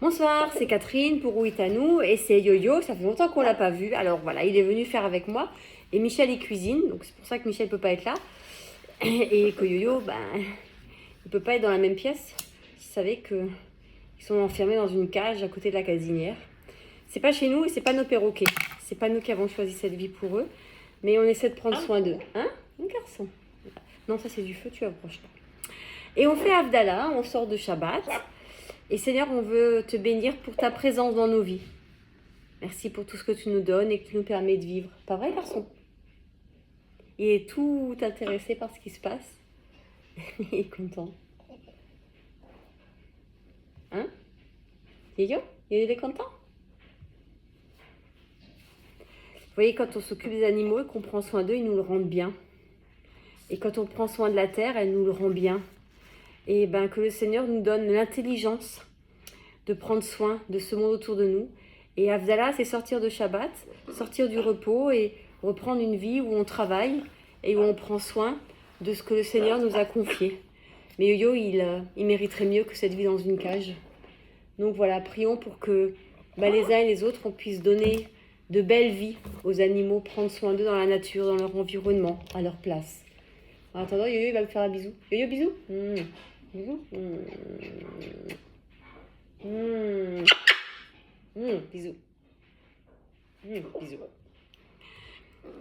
Bonsoir, c'est Catherine pour Ouitanou et c'est Yo-Yo, ça fait longtemps qu'on l'a pas vu. Alors voilà, il est venu faire avec moi et Michel il cuisine, donc c'est pour ça que Michel peut pas être là. Et que Yo-Yo, il peut pas être dans la même pièce. Vous savez qu'ils sont enfermés dans une cage à côté de la casinière. C'est pas chez nous et c'est pas nos perroquets. C'est pas nous qui avons choisi cette vie pour eux, mais on essaie de prendre soin d'eux. Hein, mon garçon? Non, ça c'est du feu, tu approches pas. Et on fait Havdalah, on sort de Shabbat. Et Seigneur, on veut te bénir pour ta présence dans nos vies. Merci pour tout ce que tu nous donnes et qui nous permet de vivre. Pas vrai, garçon? Il est tout intéressé par ce qui se passe. Il est content. Hein? Yo, il est content? Vous voyez, quand on s'occupe des animaux et qu'on prend soin d'eux, ils nous le rendent bien. Et quand on prend soin de la terre, elle nous le rend bien. Et que le Seigneur nous donne l'intelligence de prendre soin de ce monde autour de nous. Et Havdalah, c'est sortir de Shabbat, sortir du repos et reprendre une vie où on travaille et où on prend soin de ce que le Seigneur nous a confié. Mais Yo-Yo, il mériterait mieux que cette vie dans une cage. Donc voilà, prions pour que les uns et les autres, on puisse donner de belles vies aux animaux, prendre soin d'eux dans la nature, dans leur environnement, à leur place. En attendant, Yo-Yo, il va me faire un bisou. Yo-Yo, bisou. Bisous. Bisous. Bisous.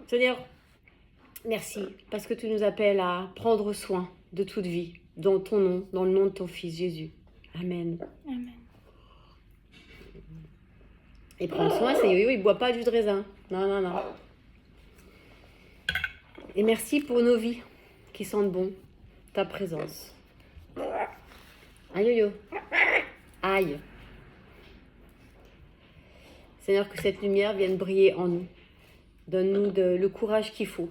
Seigneur, merci parce que tu nous appelles à prendre soin de toute vie, dans ton nom, dans le nom de ton Fils Jésus. Amen. Amen. Et prendre soin, c'est Yo-Yo, il ne boit pas de jus de raisin. Non. Et merci pour nos vies qui sentent bon, ta présence. Ah, Yo-Yo. Aïe. Seigneur, que cette lumière vienne briller en nous. Donne-nous le courage qu'il faut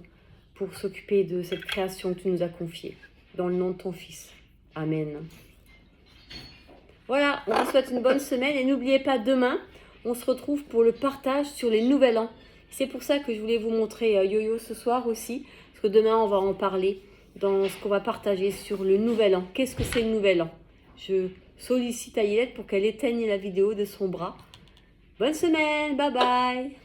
pour s'occuper de cette création que tu nous as confiée. Dans le nom de ton Fils. Amen. Voilà, on vous souhaite une bonne semaine. Et n'oubliez pas, demain, on se retrouve pour le partage sur les Nouvel An. C'est pour ça que je voulais vous montrer Yo-Yo ce soir aussi. Parce que demain, on va en parler dans ce qu'on va partager sur le Nouvel An. Qu'est-ce que c'est le Nouvel An? Je sollicite Aïlette pour qu'elle éteigne la vidéo de son bras. Bonne semaine, bye bye.